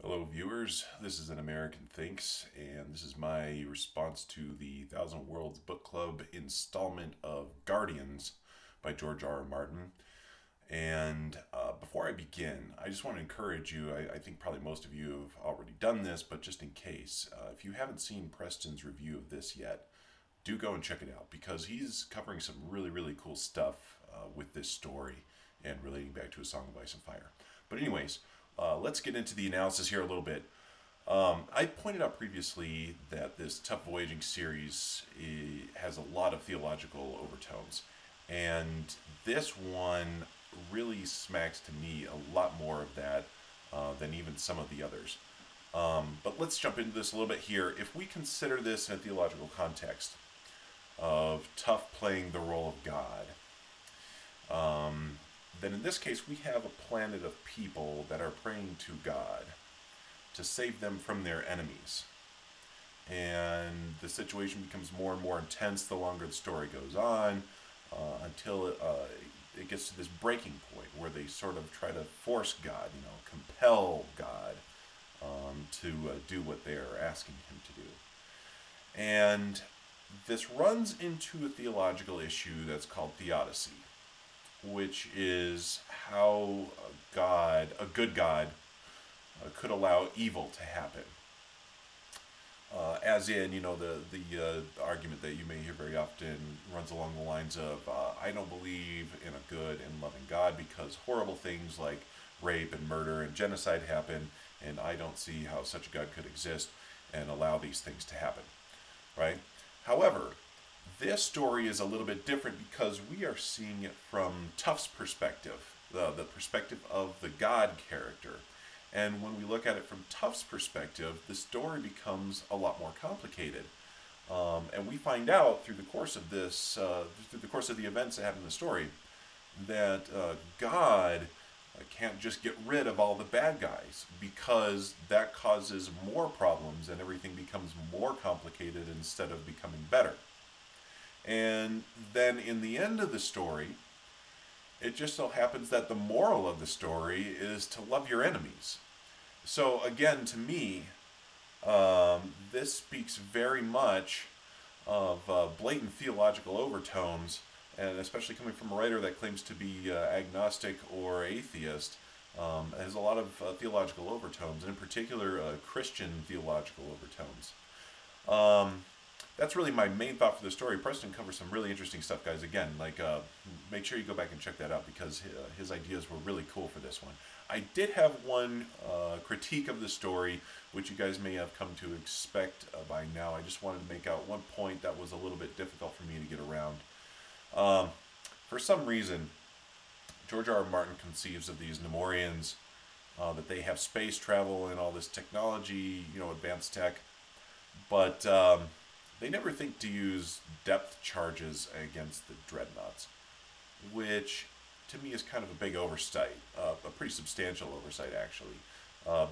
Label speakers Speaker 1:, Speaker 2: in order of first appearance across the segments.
Speaker 1: Hello, viewers. This is An American Thinks, and this is my response to the Thousand Worlds Book Club installment of Guardians by George R. R. Martin. And before I begin, I just want to encourage you. I think probably most of you have already done this, but just in case, if you haven't seen Preston's review of this yet, do go and check it out because he's covering some really cool stuff with this story and relating back to A Song of Ice and Fire. But anyways, let's get into the analysis here a little bit. I pointed out previously that this Tough Voyaging series has a lot of theological overtones, and this one really smacks to me a lot more of that than even some of the others. But let's jump into this a little bit here. If we consider this in a theological context of Tough playing the role of God, then in this case we have a planet of people that are praying to God to save them from their enemies. And the situation becomes more and more intense the longer the story goes on, until it gets to this breaking point where they sort of try to force God, compel God to do what they're asking him to do. And this runs into a theological issue that's called theodicy, which is how a good God, could allow evil to happen. As in, the argument that you may hear very often runs along the lines of, I don't believe in a good and loving God because horrible things like rape and murder and genocide happen, and I don't see how such a God could exist and allow these things to happen, right? However, this story is a little bit different because we are seeing it from Tough's perspective, the perspective of the God character. And when we look at it from Tough's perspective, the story becomes a lot more complicated. And we find out through the course of this, through the course of the events that happen in the story, that God can't just get rid of all the bad guys because that causes more problems and everything becomes more complicated instead of becoming better. And then in the end of the story, it just so happens that the moral of the story is to love your enemies. So again, to me, this speaks very much of blatant theological overtones, and especially coming from a writer that claims to be agnostic or atheist. It has a lot of theological overtones, and in particular Christian theological overtones. That's really my main thought for the story. Preston covers some really interesting stuff, guys. Again, make sure you go back and check that out because his ideas were really cool for this one. I did have one critique of the story, which you guys may have come to expect by now. I just wanted to make out one point that was a little bit difficult for me to get around. For some reason, George R. R. Martin conceives of these Nemorians, that they have space travel and all this technology, advanced tech, but they never think to use depth charges against the dreadnoughts, which to me is kind of a big oversight, a pretty substantial oversight actually.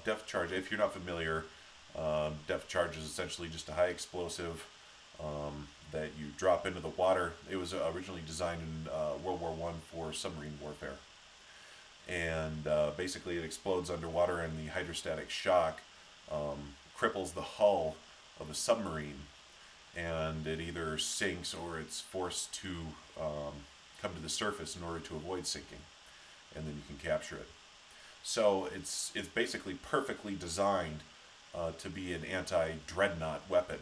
Speaker 1: Depth charge, if you're not familiar, depth charge is essentially just a high explosive that you drop into the water. It was originally designed in World War I for submarine warfare. And basically it explodes underwater, and the hydrostatic shock cripples the hull of a submarine, and it either sinks or it's forced to come to the surface in order to avoid sinking, and then you can capture it. So it's basically perfectly designed to be an anti-dreadnought weapon.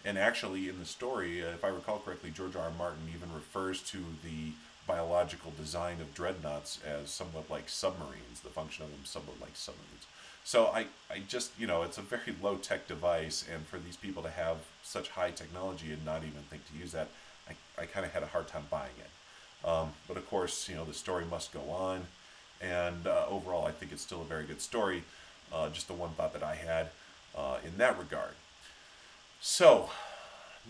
Speaker 1: And actually in the story, if I recall correctly, George R. R. Martin even refers to the biological design of dreadnoughts as somewhat like submarines, the function of them somewhat like submarines. So I just, it's a very low-tech device, and for these people to have such high technology and not even think to use that, I kind of had a hard time buying it. But of course, the story must go on, and overall I think it's still a very good story. Just the one thought that I had in that regard. So,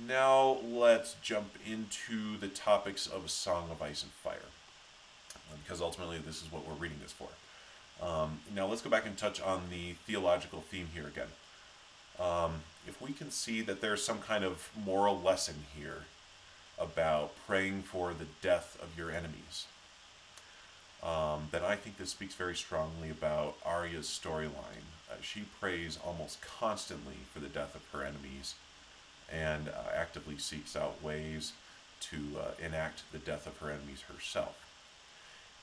Speaker 1: now let's jump into the topics of A Song of Ice and Fire, because ultimately this is what we're reading this for. Now let's go back and touch on the theological theme here again. If we can see that there's some kind of moral lesson here about praying for the death of your enemies, then I think this speaks very strongly about Arya's storyline. She prays almost constantly for the death of her enemies and actively seeks out ways to enact the death of her enemies herself.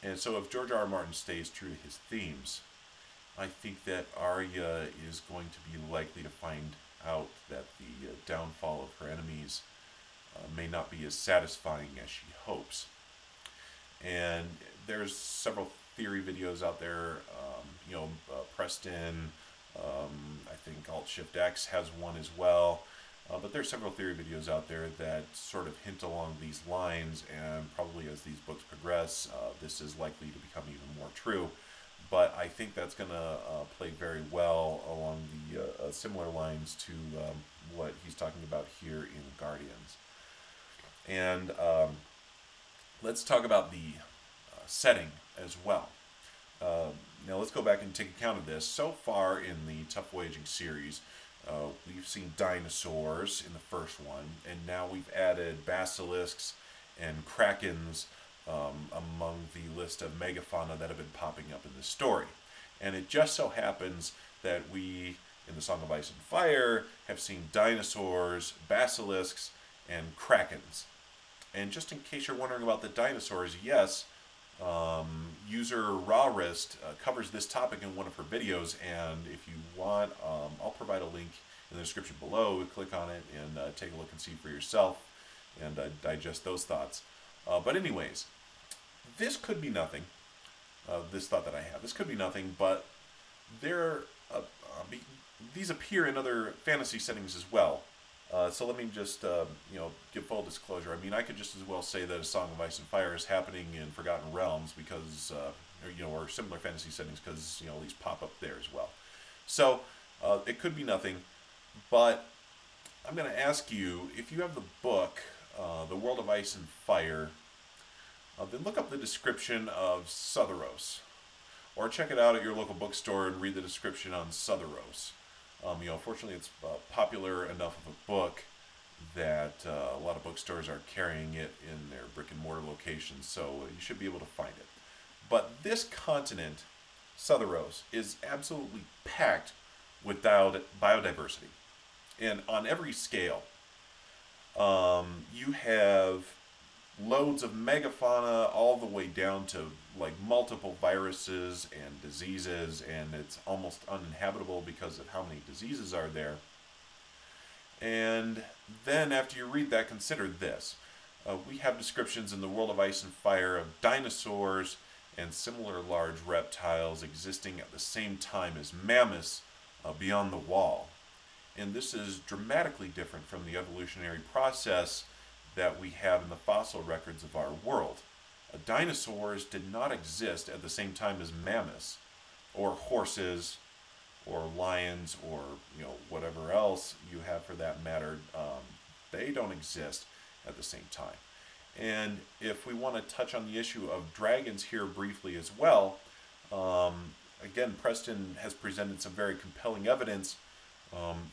Speaker 1: And so if George R. R. Martin stays true to his themes, I think that Arya is going to be likely to find out that the downfall of her enemies may not be as satisfying as she hopes. And there's several theory videos out there. Preston, I think Alt Shift X has one as well. But there's several theory videos out there that sort of hint along these lines, and probably as these books progress, this is likely to become even more true. But I think that's going to play very well along the similar lines to what he's talking about here in Guardians. And let's talk about the setting as well. Now let's go back and take account of this. So far in the Tough Voyaging series, we've seen dinosaurs in the first one, and now we've added basilisks and krakens among the list of megafauna that have been popping up in this story. And it just so happens that we, in the Song of Ice and Fire, have seen dinosaurs, basilisks, and krakens. And just in case you're wondering about the dinosaurs, yes, user Rawrist covers this topic in one of her videos, and if you want, I'll provide a link in the description below. Click on it and take a look and see for yourself and digest those thoughts. But anyways, this could be nothing. This thought that I have, this could be nothing, but these appear in other fantasy settings as well. So let me just give full disclosure. I mean, I could just as well say that A Song of Ice and Fire is happening in Forgotten Realms because, or similar fantasy settings, because these pop up there as well. So it could be nothing, but I'm going to ask you, if you have the book, The World of Ice and Fire, then look up the description of Sotheros, or check it out at your local bookstore and read the description on Sotheros. Fortunately, it's popular enough of a book that a lot of bookstores are carrying it in their brick and mortar locations, so you should be able to find it. But this continent, Sotheros, is absolutely packed with biodiversity, and on every scale. You have loads of megafauna all the way down to like multiple viruses and diseases, and it's almost uninhabitable because of how many diseases are there. And then after you read that, consider this. We have descriptions in The World of Ice and Fire of dinosaurs and similar large reptiles existing at the same time as mammoths beyond the wall. And this is dramatically different from the evolutionary process that we have in the fossil records of our world. Dinosaurs did not exist at the same time as mammoths, or horses, or lions, or whatever else you have for that matter. They don't exist at the same time. And if we want to touch on the issue of dragons here briefly as well, again, Preston has presented some very compelling evidence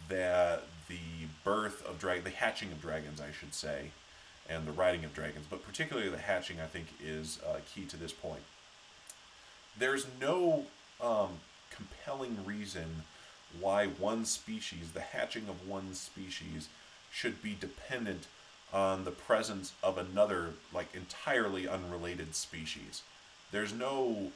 Speaker 1: that the birth of the hatching of dragons, I should say, and the riding of dragons, but particularly the hatching, I think, is key to this point. There's no compelling reason why one species, the hatching of one species, should be dependent on the presence of another, like, entirely unrelated species. There's no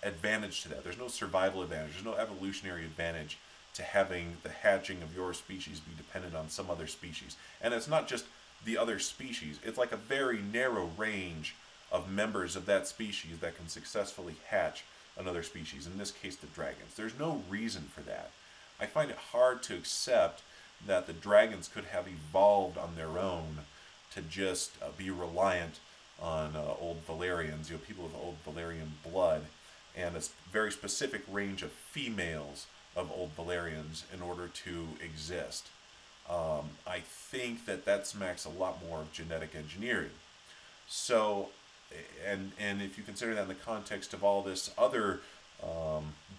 Speaker 1: advantage to that. There's no survival advantage. There's no evolutionary advantage to having the hatching of your species be dependent on some other species. And it's not just the other species. It's like a very narrow range of members of that species that can successfully hatch another species, in this case the dragons. There's no reason for that. I find it hard to accept that the dragons could have evolved on their own to just be reliant on old Valerians, people with old Valerian blood, and a very specific range of females of old Valerians in order to exist. I think that smacks a lot more of genetic engineering. So, and if you consider that in the context of all this other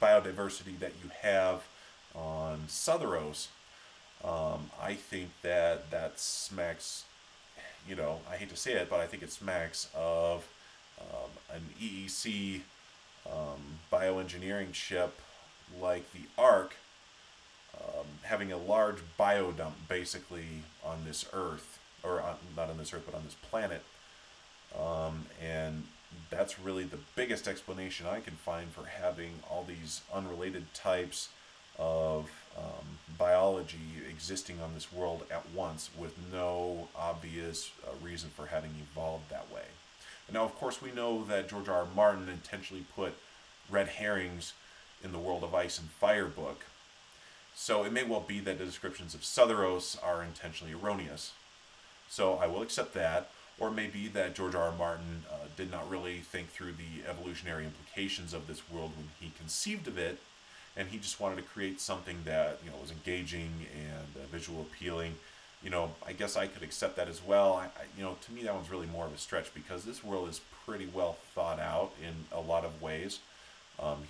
Speaker 1: biodiversity that you have on Sotheros, I think that smacks, I hate to say it, but I think it smacks of an EEC bioengineering ship like the Ark having a large biodump basically on this Earth, or not on this Earth, but on this planet. And that's really the biggest explanation I can find for having all these unrelated types of biology existing on this world at once with no obvious reason for having evolved that way. And now, of course, we know that George R. R. Martin intentionally put red herrings in the World of Ice and Fire book. So it may well be that the descriptions of Sotheros are intentionally erroneous. So I will accept that. Or it may be that George R. R. Martin did not really think through the evolutionary implications of this world when he conceived of it, and he just wanted to create something that was engaging and visual appealing. I guess I could accept that as well. To me that one's really more of a stretch because this world is pretty well thought out in a lot of ways.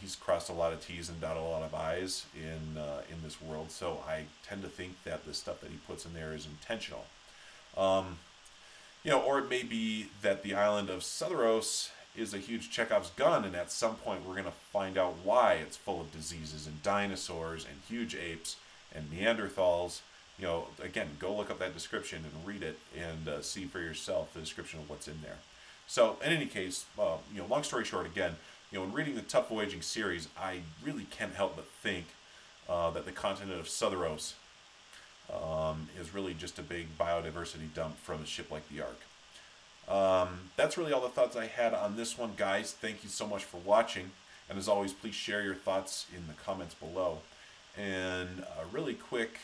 Speaker 1: He's crossed a lot of T's and dotted a lot of I's in this world, so I tend to think that the stuff that he puts in there is intentional. Or it may be that the island of Sotheros is a huge Chekhov's gun, and at some point we're going to find out why it's full of diseases and dinosaurs and huge apes and Neanderthals. Again, go look up that description and read it and see for yourself the description of what's in there. So, in any case, long story short, again, in reading the Tough Voyaging series, I really can't help but think that the continent of Sotheros is really just a big biodiversity dump from a ship like the Ark. That's really all the thoughts I had on this one, guys. Thank you so much for watching. And as always, please share your thoughts in the comments below. And a really quick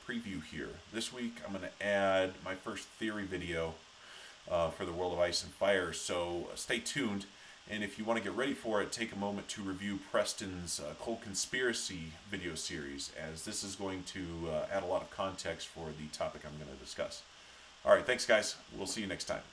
Speaker 1: preview here. This week, I'm going to add my first theory video for the World of Ice and Fire. So stay tuned. And if you want to get ready for it, take a moment to review Preston's Cold Conspiracy video series, as this is going to add a lot of context for the topic I'm going to discuss. All right, thanks, guys. We'll see you next time.